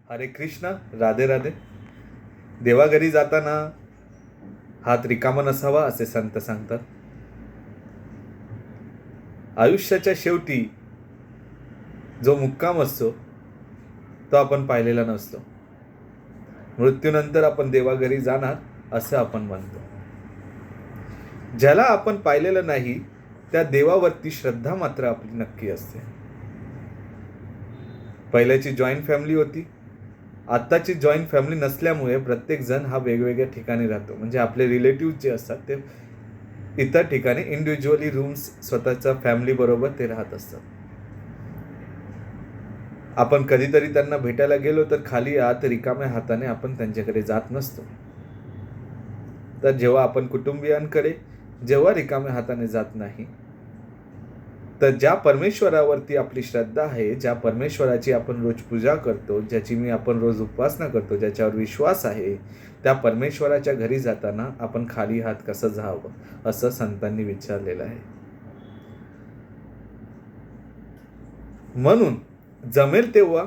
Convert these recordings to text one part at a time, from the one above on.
हरे कृष्ण, राधे राधे. देवाघरी जाताना हात रिकामा नसावा असे संत सांगतात. आयुष्याच्या शेवटी जो मुक्काम असतो तो आपण पाहिलेला नसतो. मृत्यूनंतर आपण देवाघरी जाणार असं आपण म्हणतो. ज्याला आपण पाहिलेलं नाही त्या देवावरती श्रद्धा मात्र आपली नक्की असते. पहिल्याची जॉईंट फॅमिली होती. आत्ताची जॉईंट फॅमिली नसल्यामुळे प्रत्येक जण हा वेगवेगळ्या ठिकाणी राहतो. म्हणजे आपले रिलेटिव्ह जे असतात ते इतर ठिकाणी इंडिव्हिज्युअली रूम्स स्वतःच्या फॅमिली बरोबर ते राहत असतात. आपण कधीतरी त्यांना भेटायला गेलो तर खाली आत रिकाम्या हाताने आपण त्यांच्याकडे जात नसतो. तर जेव्हा आपण कुटुंबियांकडे जेव्हा रिकाम्या हाताने जात नाही, तर ज्या परमेश्वरावरती आपली श्रद्धा आहे, ज्या परमेश्वराची आपण रोज पूजा करतो, ज्याची आपण रोज उपासना करतो, ज्याच्यावर विश्वास आहे, त्या परमेश्वराच्या घरी जाताना आपण खाली हात कसं जावं असं संतांनी विचारलेलं आहे. म्हणून जमेल तेव्हा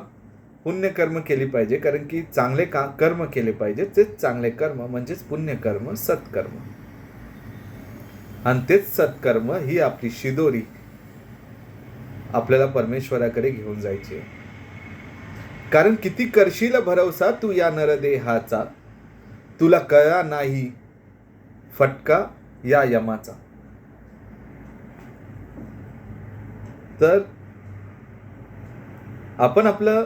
पुण्यकर्म केली पाहिजे, कारण की चांगले कर्म केले पाहिजे. तेच चांगले कर्म म्हणजेच पुण्यकर्म, सत्कर्म. आणि तेच सत्कर्म ही आपली शिदोरी आपल्याला परमेश्वराकडे घेऊन जायची आहे. कारण किती करशील भरवसा तू या नरदेहाचा, तुला कळा नाही फटका या यमाचा. तर आपण आपलं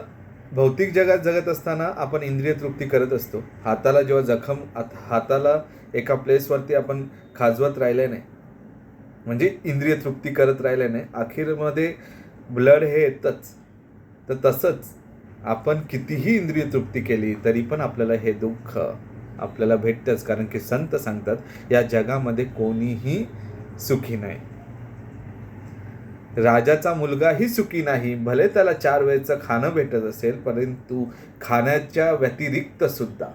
भौतिक जगात जगत असताना आपण इंद्रिय तृप्ती करत असतो. हाताला जेव्हा हाताला एका प्लेसवरती आपण खाजवत राहिले नाही, म्हणजे इंद्रिय तृप्ती करत राहिले नाही, अखेरमध्ये ब्लड हे येतच. तर तसंच आपण कितीही इंद्रिय तृप्ती केली तरी पण आपल्याला हे दुःख आपल्याला भेटतंच. कारण की संत सांगतात या जगामध्ये कोणीही सुखी नाही. राजाचा मुलगाही सुखी नाही. भले त्याला 4 वेळचं खाणं भेटत असेल, परंतु खाण्याच्या व्यतिरिक्त सुद्धा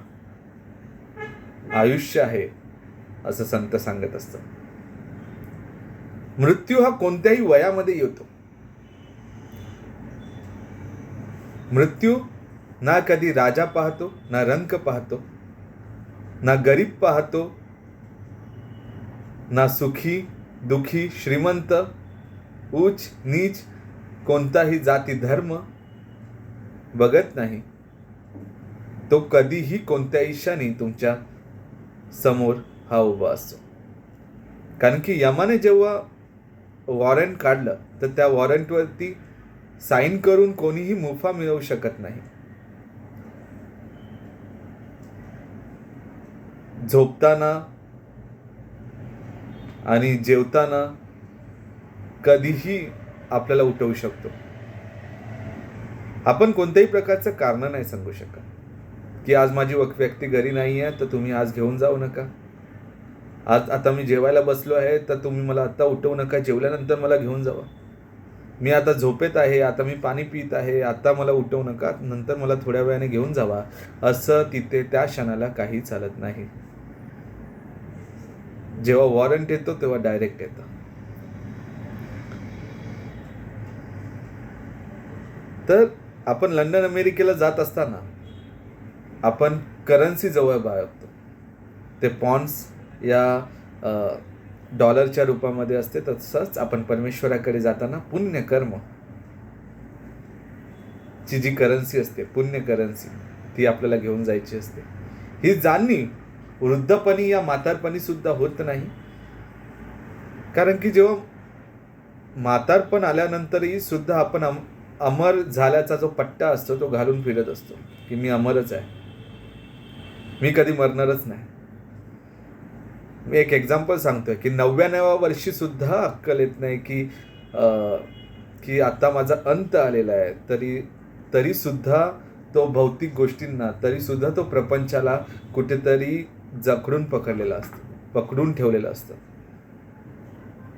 आयुष्य आहे असं संत सांगत असतात. मृत्यू हा कोणत्याही वयामध्ये येतो. मृत्यू ना कधी राजा पाहतो, ना रंक पाहतो, ना गरीब पाहतो, ना सुखी दुखी, श्रीमंत उच्च नीच, कोणताही जाती धर्म बघत नाही. तो कधीही कोणत्याही क्षणी तुमच्या समोर हा उभा असतो. कारण की यमाने जेव्हा वॉरंट काढलं तर त्या वॉरंटवरती साईन करून कोणीही मुफा मिळवू शकत नाही. झोपताना आणि जेवताना कधीही आपल्याला उठवू शकतो. आपण कोणत्याही प्रकारचं कारण नाही सांगू शकत की आज माझी व्यक्ती घरी नाही आहे तर तुम्ही आज घेऊन जाऊ नका. आज आता मी जेवायला बसलो आहे तर तुम्ही मला आता उठवू नका, जेवल्यानंतर मला घेऊन जावा. मी आता झोपेत आहे, आता मी पाणी पित आहे, आता मला उठवू नका, नंतर मला थोड्या वेळाने घेऊन जावा, असं तिथे त्या क्षणाला काही चालत नाही. जेव्हा वॉरंट येतो तेव्हा डायरेक्ट येतं. तर आपण लंडन अमेरिकेला जात असताना आपण करन्सी जवळ बाळगतो. ते पॉन्ड्स या डॉलरच्या रूपामध्ये असते. तसंच आपण परमेश्वराकडे जाताना पुण्यकर्म ची जी करन्सी असते, पुण्य करन्सी, ती आपल्याला घेऊन जायची असते. ही जाणणी वृद्धपणी या म्हातारपणी सुद्धा होत नाही. कारण की जेव्हा म्हातारपण आल्यानंतरही सुद्धा आपण अमर झाल्याचा जो पट्टा असतो तो घालून फिरत असतो की मी अमरच आहे, मी कधी मरणारच नाही. मी एक एक्झाम्पल सांगतोय की 99व्या वर्षी सुद्धा अक्कल येत नाही की आता माझा अंत आलेला आहे, तरी सुद्धा तो भौतिक गोष्टींना, तरी सुद्धा तो प्रपंचाला कुठेतरी जखडून पकडून ठेवलेलं असतं.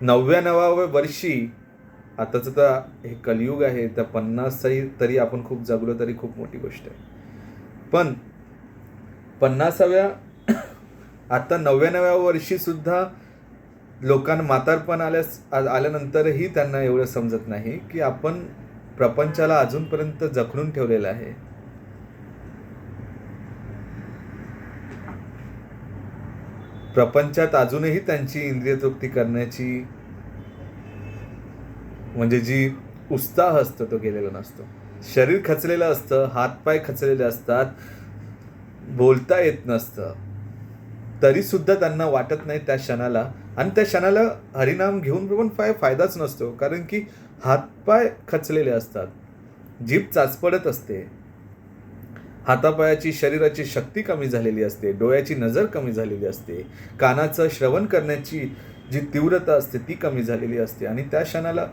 99व्या वर्षी, आताचं तर हे कलियुग आहे, तर 50 तरी आपण खूप जगलो तरी खूप मोठी गोष्ट आहे. पण 50व्या आता 99व्या वर्षी सुद्धा लोकांना म्हातारपण आल्यानंतरही त्यांना एवढं समजत नाही की आपण प्रपंचाला अजूनपर्यंत जखडून ठेवलेलं आहे. प्रपंचात अजूनही त्यांची इंद्रिय तृप्ती करण्याची म्हणजे जी उत्साह असतो तो गेलेला नसतो. शरीर खचलेलं असतं, हातपाय खचलेले असतात, बोलता येत नसतं, तरी सुद्धा त्यांना वाटत नाही त्या क्षणाला. आणि त्या क्षणाला हरिनाम घेऊन पण फायदाच नसतो, कारण की हातपाय खचलेले असतात, जीभ चाचपडत असते, हातापायाची शरीराची शक्ती कमी झालेली असते, डोळ्याची नजर कमी झालेली असते, कानाचं श्रवण करण्याची जी तीव्रता असते ती कमी झालेली असते, आणि त्या क्षणाला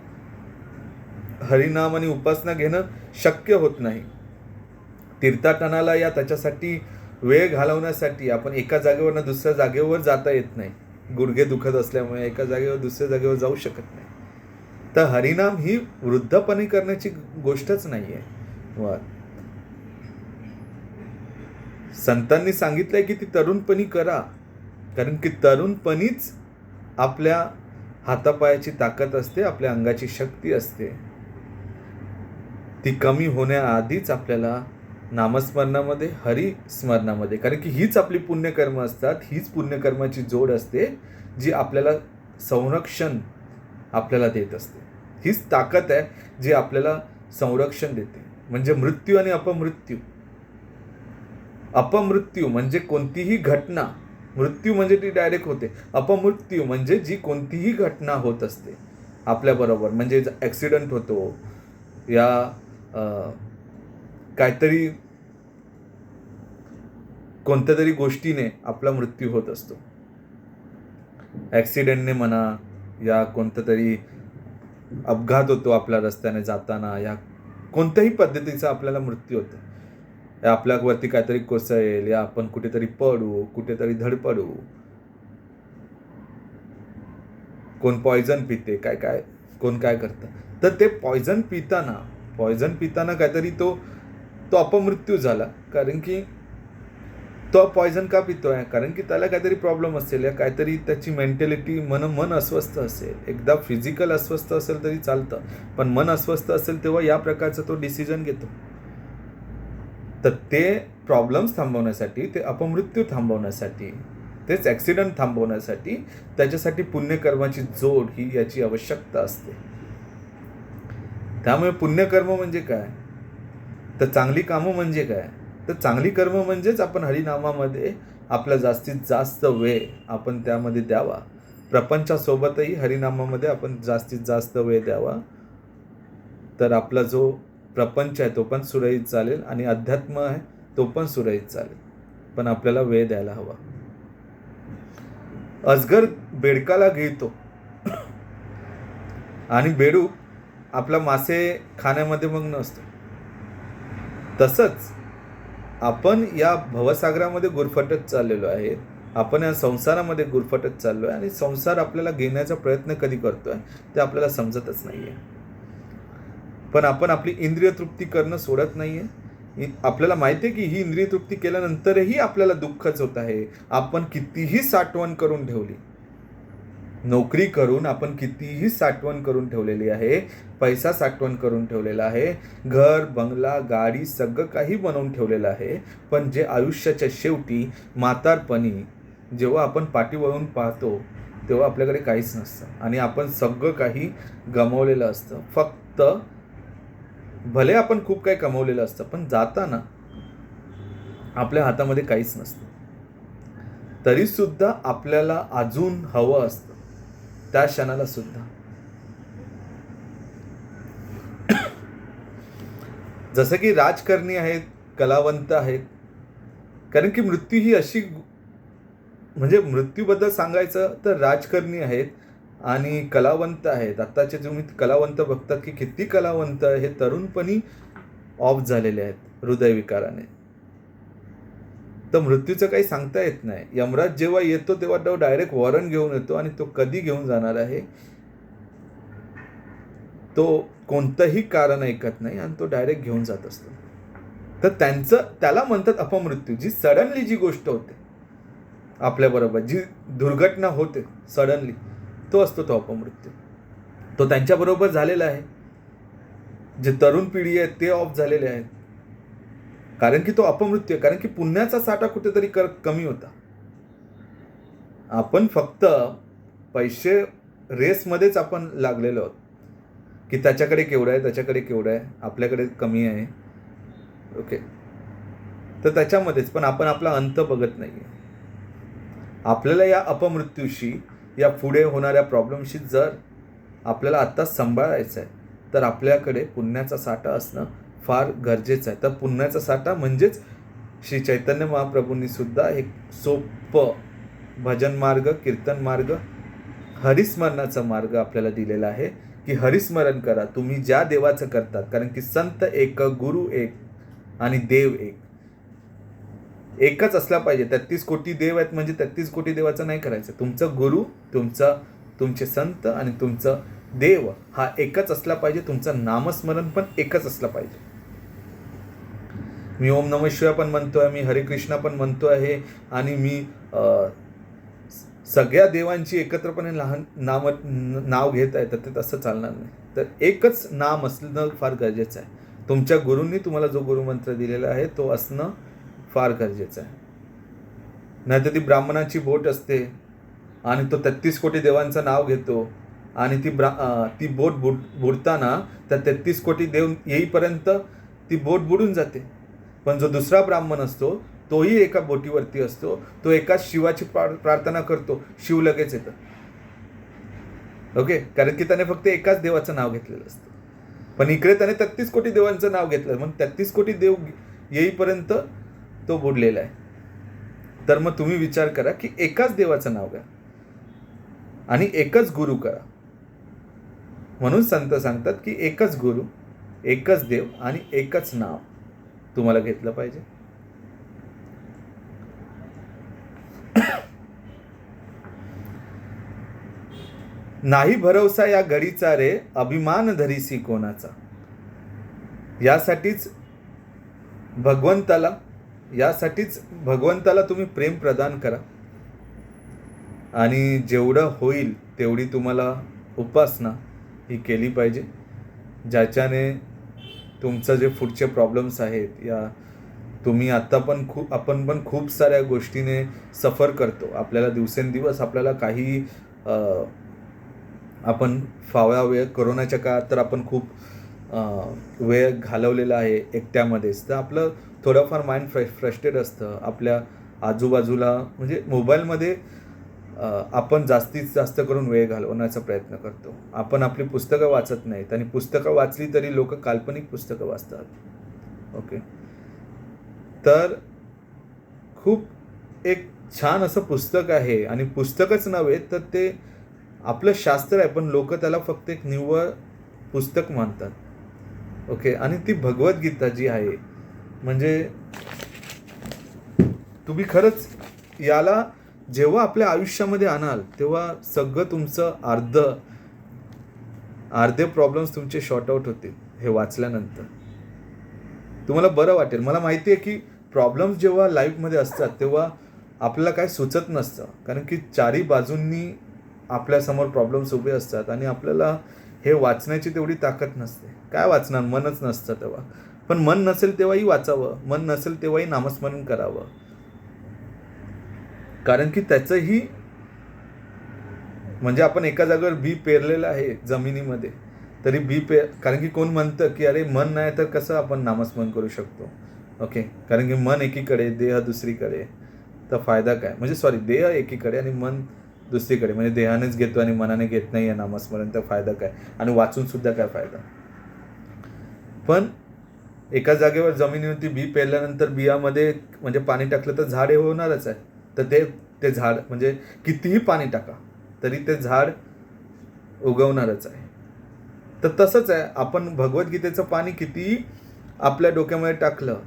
हरिनाम आणि उपासना घेणं शक्य होत नाही. तीर्थाटनाला या त्याच्यासाठी वेळ घालवण्यासाठी आपण एका जागेवरनं दुसऱ्या जागेवर जाता येत नाही, गुडघे दुखत असल्यामुळे एका जागेवर दुसऱ्या जागेवर जाऊ शकत नाही. तर हरिनाम ही वृद्धपणी करण्याची गोष्टच नाही आहे. संतांनी सांगितलंय की ती तरुणपणी करा, कारण की तरुणपणीच आपल्या हातापायाची ताकद असते, आपल्या अंगाची शक्ती असते. ती कमी होण्याआधीच आपल्याला नामस्मरणामध्ये, हरिस्मरणामध्ये, कारण की हीच आपली पुण्यकर्म असतात, हीच पुण्यकर्माची जोड असते जी आपल्याला संरक्षण आपल्याला देत असते. हीच ताकद आहे जी आपल्याला संरक्षण देते. म्हणजे मृत्यू आणि अपमृत्यू. अपमृत्यू म्हणजे कोणतीही घटना, मृत्यू म्हणजे ती डायरेक्ट होते. अपमृत्यू म्हणजे जी कोणतीही घटना होत असते आपल्याबरोबर, म्हणजे ॲक्सिडेंट होतो या काहीतरी कोणत्या तरी गोष्टीने आपला मृत्यू होत असतो. ॲक्सिडेंटने म्हणा, या कोणता तरी अपघात होतो आपल्या रस्त्याने जाताना, या कोणत्याही पद्धतीचा आपल्याला मृत्यू होतो. आपल्यावरती काहीतरी कोसळेल, या आपण कुठेतरी पडू, कुठेतरी धडपडू, कोण पॉयझन पिते, काय कोण काय करतं. तर ते पॉयझन पिताना काहीतरी तो अपमृत्यू झाला. कारण की तो पॉयझन का पितोय? कारण की त्याला काहीतरी प्रॉब्लेम असेल, या काहीतरी त्याची मेंटॅलिटी, मन अस्वस्थ असेल. एकदा फिजिकल अस्वस्थ असेल तरी चालतं, पण मन अस्वस्थ असेल तेव्हा या प्रकारचा तो डिसिजन घेतो. तर ते प्रॉब्लेम्स थांबवण्यासाठी, ते अपमृत्यू थांबवण्यासाठी, तेच ॲक्सिडेंट थांबवण्यासाठी, त्याच्यासाठी पुण्यकर्माची जोड ही याची आवश्यकता असते. त्यामुळे पुण्यकर्म म्हणजे काय, तर चांगली कामं म्हणजे काय, तर चांगली कर्म म्हणजेच आपण हरिनामामध्ये आपला जास्तीत जास्त वेळ आपण त्यामध्ये द्यावा. प्रपंचासोबतही हरिनामामध्ये आपण जास्तीत जास्त वेळ द्यावा. तर आपला जो प्रपंच आहे तो पण सुरळीत चालेल, आणि अध्यात्म आहे तो पण सुरळीत चालेल. पण आपल्याला वेळ द्यायला हवा. अजगर बेडकाला गिळतो आणि बेडूक आपला मासे खाण्यामध्ये मग्न असतो. तसंच आपण या भवसागरामध्ये गुरफटत चाललेलो आहे, आपण या संसारामध्ये गुरफटत चाललो आहे, आणि संसार आपल्याला घेण्याचा प्रयत्न कधी करतोय ते आपल्याला समजतच नाहीये. पण आपण आपली इंद्रिय तृप्ती करणं सोडत नाहीये. आपल्याला माहिती आहे की ही इंद्रिय तृप्ती केल्यानंतरही आपल्याला दुःखच होत आहे. आपण कितीही साठवण करून ठेवली, नोकरी करून आपण कितीही साठवण करून ठेवलेली आहे, पैसा साठवण करून ठेवलेला आहे, घर, बंगला, गाडी सगळं काही बनवून ठेवलेलं आहे, पण जे आयुष्याच्या शेवटी म्हातारपणी जेव्हा आपण पाठीवळून पाहतो तेव्हा आपल्याकडे काहीच नसतं, आणि आपण सगळं काही गमावलेलं असतं. फक्त भले आपण खूप काही कमवलेलं असतं, पण जाताना आपल्या हातामध्ये काहीच नसतं. तरी सुद्धा आपल्याला अजून हवं असतं त्या क्षणाला सुद्धा. जसं की राजकारणी आहेत, कलावंत आहेत, कारण की मृत्यू ही अशी, म्हणजे मृत्यूबद्दल सांगायचं तर राजकारणी आहेत आणि कलावंत आहेत. आत्ताचे तुम्ही कलावंत बघतात की किती कलावंत हे तरुणपणी ऑफ झालेले आहेत हृदयविकाराने. तर मृत्यूचं काही सांगता येत नाही. यमराज जेव्हा येतो तेव्हा तो डायरेक्ट वॉरंट घेऊन येतो, आणि तो कधी घेऊन जाणार आहे तो कोणतंही कारण ऐकत नाही, आणि तो डायरेक्ट घेऊन जात असतो. तर त्याला म्हणतात अपमृत्यू. जी सडनली जी गोष्ट होते आपल्याबरोबर, जी दुर्घटना होते सडनली, तो असतो तो अपमृत्यू. तो त्यांच्याबरोबर झालेला आहे. जे तरुण पिढी आहे ते ऑफ झालेले आहेत, कारण की तो अपमृत्यू आहे. कारण की पुण्याचा साठा कुठेतरी कमी होता. आपण फक्त पैसे रेसमध्येच आपण लागलेलो आहोत, की त्याच्याकडे केवढं आहे, त्याच्याकडे केवढं आहे, आपल्याकडे कमी आहे. ओके, तर त्याच्यामध्येच पण आपण आपला अंत बघत नाही आहे. आपल्याला या अपमृत्यूशी, या पुढे होणाऱ्या प्रॉब्लेमशी जर आपल्याला आत्ताच सांभाळायचं आहे, तर आपल्याकडे पुण्याचा साठा असणं फार गरजेचं आहे. तर पुण्याचा साठा म्हणजेच श्री चैतन्य महाप्रभूंनी सुद्धा एक सोपं भजन मार्ग, कीर्तन मार्ग, हरिस्मरणाचा मार्ग आपल्याला दिलेला आहे, की हरिस्मरण करा तुम्ही ज्या देवाचं करतात. कारण की संत एक, गुरु एक आणि देव एक. एकच असला पाहिजे. 33 कोटी देव आहेत म्हणजे 33 कोटी देवाचं नाही करायचं. तुमचं गुरु, तुमचे संत आणि तुमचं देव हा एकच असला पाहिजे. तुमचं नामस्मरण पण एकच असलं पाहिजे. मी ओम नमः शिवाय पण म्हणतोय, मी हरे कृष्णा पण म्हणतो आहे, आणि मी सगळ्या देवांची एकत्रपणे नाव घेत आहे, तर ते तसं चालणार नाही. तर एकच नाम असणं फार गरजेचं आहे. तुमच्या गुरूंनी तुम्हाला जो गुरुमंत्र दिलेला आहे तो असणं फार गरजेचं आहे. नाहीतर ती ब्राह्मणाची बोट असते आणि तो 33 कोटी देवांचं नाव घेतो आणि ती बोट बुडताना त्या 33 कोटी देव येईपर्यंत ती बोट बुडून जाते. पण जो दुसरा ब्राह्मण असतो तोही एका बोटीवरती असतो, तो एकाच शिवाची प्रार्थना करतो, शिव लगेच येतं. ओके, कारण की त्याने फक्त एकाच देवाचं नाव घेतलेलं असतं. पण इकडे त्याने 33 कोटी देवांचं नाव घेतलं, मग 33 कोटी देव येईपर्यंत तो बुडलेला आहे. तर मग तुम्ही विचार करा की एकाच देवाचं नाव घ्या आणि एकच गुरु करा. म्हणून संत सांगतात की एकच गुरु, एकच देव आणि एकच नाव तुम्हाला घेतलं पाहिजे. नाही भरवसा या घडीचा रे, अभिमान धरीसी कोणाचा. यासाठीच भगवंताला तुम्ही प्रेम प्रदान करा आणि जेवढं होईल तेवढी तुम्हाला उपासना ही केली पाहिजे, ज्याच्याने तुमचं जे पुढचे प्रॉब्लेम्स आहेत, या तुम्ही आता पण आपण पण खूप साऱ्या गोष्टीने सफर करतो. आपल्याला दिवसेंदिवस आपल्याला काही आपण फावळा वेळ, कोरोनाच्या काळात तर आपण खूप वेळ घालवलेला आहे एकट्यामध्येच. तर आपलं थोडंफार माइंड फ्रस्ट्रेट असतं. आपल्या आजूबाजूला म्हणजे मोबाईलमध्ये आपण जास्तीत जास्त करून वेळ घालवण्याचा प्रयत्न करतो. आपण आपली पुस्तकं वाचत नाहीत, आणि पुस्तकं वाचली तरी लोक काल्पनिक पुस्तकं वाचतात. ओके, तर खूप एक छान असं पुस्तक आहे, आणि पुस्तकच नव्हे तर ते आपलं शास्त्र आहे, पण लोक त्याला फक्त एक निव्वळ पुस्तक मानतात. ओके, आणि ती भगवद्गीता जी आहे, म्हणजे तुम्ही खरंच याला जेव्हा आपल्या आयुष्यामध्ये आणाल तेव्हा सगळं तुमचं अर्धे प्रॉब्लेम्स तुमचे शॉर्ट आउट होतील. हे वाचल्यानंतर तुम्हाला बरं वाटेल. मला माहिती आहे की प्रॉब्लेम्स जेव्हा लाईफमध्ये असतात तेव्हा आपल्याला काय सुचत नसतं, कारण की चारी बाजूंनी आपल्यासमोर प्रॉब्लेम्स उभे असतात आणि आपल्याला हे वाचण्याची तेवढी ताकद नसते. काय वाचणार, मनच नसतं तेव्हा. पण मन नसेल तेव्हाही वाचावं, मन नसेल तेव्हाही नामस्मरण करावं, कारण की त्याचंही म्हणजे आपण एका जागेवर बी पेरलेलं आहे जमिनीमध्ये, तरी कारण की कोण म्हणतं की अरे मन नाही तर कसं आपण नामस्मरण करू शकतो. ओके, कारण की मन एकीकडे, देह दुसरीकडे, तर फायदा काय. म्हणजे देह एकीकडे आणि मन दुसरीकडे, म्हणजे देहानेच घेतो आणि मनाने घेत नाही आहे नामस्मरण, तर फायदा काय. आणि वाचून सुद्धा काय फायदा. पण एका जागेवर जमिनीवरती बी पेरल्यानंतर बियामध्ये म्हणजे पाणी टाकलं तर झाड हे होणारच आहे. तर ते झाड म्हणजे कितीही पाणी टाका तरी ते झाड उगवणारच आहे. तर तसंच आहे, आपण भगवद्गीतेचं पाणी कितीही आपल्या डोक्यामध्ये टाकलं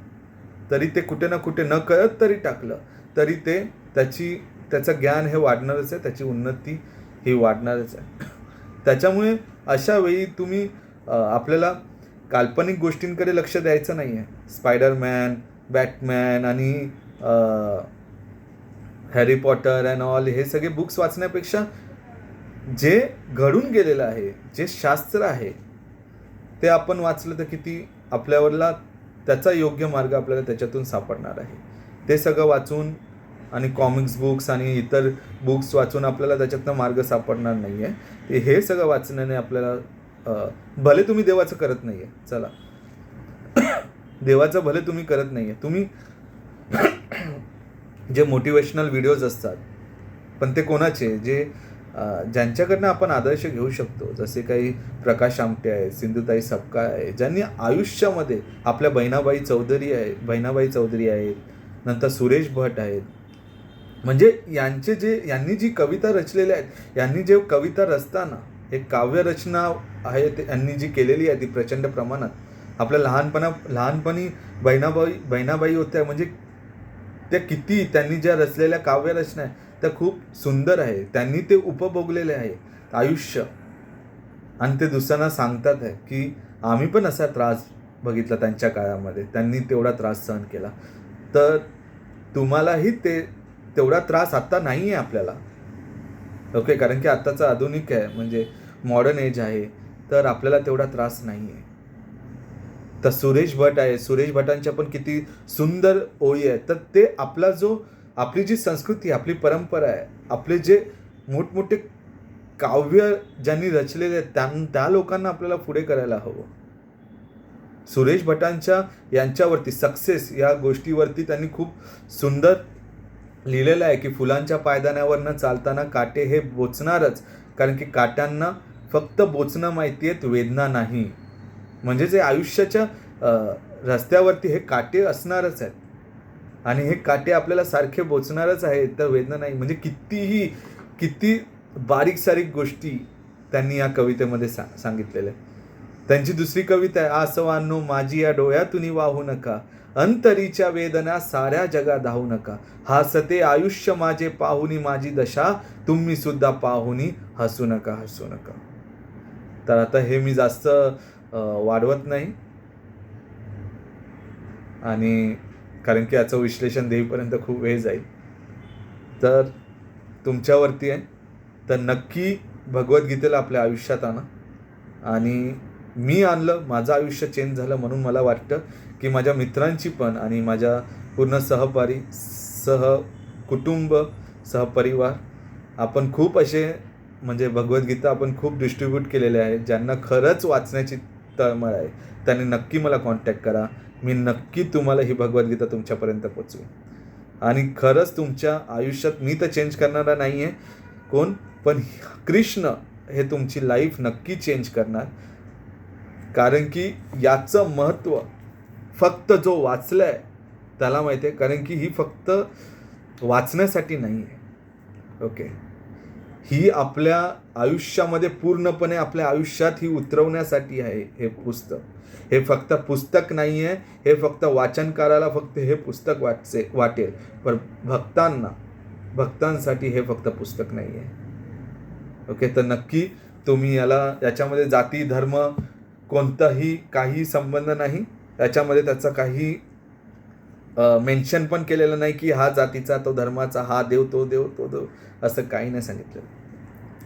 तरी ते कुठे ना कुठे न कळत तरी टाकलं तरी ते त्याचं ज्ञान हे वाढणारच आहे, त्याची उन्नती ही वाढणारच आहे. त्याच्यामुळे अशा वेळी तुम्ही आपल्याला काल्पनिक गोष्टींकडे लक्ष द्यायचं नाही आहे. स्पायडरमॅन, बॅटमॅन आणि हॅरी पॉटर अँड ऑल हे सगळे बुक्स वाचण्यापेक्षा जे घडून गेलेलं आहे, जे शास्त्र आहे ते आपण वाचलं तर किती आपल्यावरला त्याचा योग्य मार्ग आपल्याला त्याच्यातून सापडणार आहे. ते सगळं वाचून आणि कॉमिक्स बुक्स आणि इतर बुक्स वाचून आपल्याला त्याच्यातनं मार्ग सापडणार नाही आहे. ते हे सगळं वाचण्याने आपल्याला भले तुम्ही देवाचं करत नाही आहे, चला देवाचं भले तुम्ही करत नाही आहे, तुम्ही जे मोटिवेशनल व्हिडिओज असतात पण ते कोणाचे, जे ज्यांच्याकडनं आपण आदर्श घेऊ शकतो, जसे काही प्रकाश आमटे आहेत, सिंधुताई सपकाळ आहे, ज्यांनी आयुष्यामध्ये आपल्या बहिणाबाई चौधरी आहेत, नंतर सुरेश भट आहेत, म्हणजे यांनी जी कविता रचलेल्या आहेत, यांनी जे कविता रचताना एक काव्यरचना आहे यांनी जी केलेली आहे ती प्रचंड प्रमाणात आपल्या लहानपणी बहिणाबाई होत्या, म्हणजे त्या किती त्यांनी ज्या रचलेल्या काव्यरचना आहे त्या खूप सुंदर आहे. त्यांनी ते उपभोगलेले आहे आयुष्य, आणि ते दुसऱ्यांना सांगतात आहे की आम्ही पण असा त्रास बघितला त्यांच्या काळामध्ये, त्यांनी तेवढा त्रास सहन केला, तर तुम्हालाही तेवढा त्रास आत्ता नाही आहे आपल्याला. ओके, कारण की आत्ताचं आधुनिक आहे, म्हणजे मॉडर्न एज आहे, तर आपल्याला तेवढा त्रास नाही आहे. तर सुरेश भटांच्या पण किती सुंदर ओळी आहेत. तर ते आपली जी संस्कृती, आपली परंपरा आहे, आपले जे मोठमोठे काव्य ज्यांनी रचलेले आहेत त्या लोकांना आपल्याला पुढे करायला हवं. सुरेश भटांच्या यांच्यावरती सक्सेस या गोष्टीवरती त्यांनी खूप सुंदर लिहिलेलं आहे की फुलांच्या पायदाण्यावरनं चालताना काटे हे बोचणारच, कारण की काट्यांना फक्त बोचणं माहिती आहेत, वेदना नाही. म्हणजे जे आयुष्याच्या रस्त्यावरती हे काटे असणारच आहेत आणि हे काटे आपल्याला सारखे बोचणारच आहेत, तर वेदना नाही. म्हणजे किती बारीक सारीक गोष्टी त्यांनी या कवितेमध्ये सांगितलेल्या. त्यांची दुसरी कविता आहे, आसवांनो माझी या डोळ्यातून वाहू नका, अंतरीच्या वेदना साऱ्या जगा धावू नका, हासते आयुष्य माझे पाहुनी माझी दशा, तुम्ही सुद्धा पाहुनी हसू नका. तर आता हे मी जास्त वाढवत नाही, आणि कारण की याचं विश्लेषण देईपर्यंत खूप वेळ जाईल, तर तुमच्यावरती आहे. तर नक्की भगवद्गीतेला आपल्या आयुष्यात आणा. आणि मी आणलं, माझं आयुष्य चेंज झालं, म्हणून मला वाटतं की माझ्या मित्रांची पण आणि माझ्या पूर्ण सहकुटुंब सहपरिवार आपण खूप असे म्हणजे भगवद्गीता आपण खूप डिस्ट्रीब्यूट केलेले आहे. ज्यांना खरंच वाचण्याची तळमळ आहे त्यांनी नक्की मला कॉन्टॅक्ट करा. मी नक्की तुम्हाला ही भगवद्गीता तुमच्यापर्यंत पोचवेन. आणि खरंच तुमच्या आयुष्यात मी तर चेंज करणारा नाही आहे कोण, पण कृष्ण हे तुमची लाईफ नक्की चेंज करणार. कारण की याचं महत्त्व फक्त जो वाचलं आहे त्याला माहिती आहे, कारण की ही फक्त वाचण्यासाठी नाही आहे. ओके, ही आपल्या आयुष्यामध्ये पूर्णपणे आपल्या आयुष्यात ही उतरवण्यासाठी आहे हे पुस्तक. हे फक्त पुस्तक नाही आहे, हे फक्त वाचनकाराला फक्त हे पुस्तक वाटेल, पण भक्तांसाठी हे फक्त पुस्तक नाही आहे. ओके, तर नक्की तुम्ही याच्यामध्ये जाती धर्म कोणताही काही संबंध नाही. याच्यामध्ये त्याचा काही मेन्शन पण केलेलं नाही की हा जातीचा तो धर्माचा, हा देव तो देव असं काही नाही सांगितलेलं.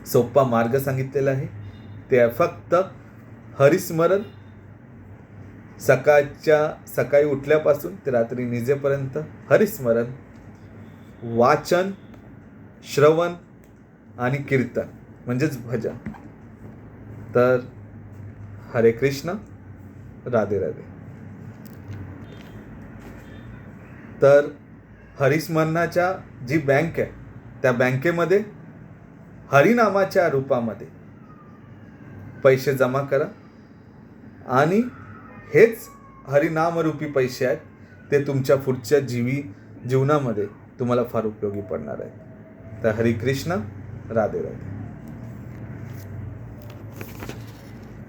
सोपा मार्ग सांगितलेला आहे. ते फक्त हरिस्मरण, सकाळी उठल्यापासून ते रात्री निजेपर्यंत हरिस्मरण, वाचन, श्रवण आणि कीर्तन म्हणजेच भजन. तर हरे कृष्ण, राधे राधे. तर हरिस्मरणाच्या जी बँक आहे त्या बँकेमध्ये हरिनामाच्या रूपामध्ये पैसे जमा करा, आणि हेच हरिनामरूपी पैसे आहेत, ते तुमच्या पुढच्या जीवनामध्ये तुम्हाला फार उपयोगी पडणार आहेत. तर हरे कृष्ण, राधे राधे.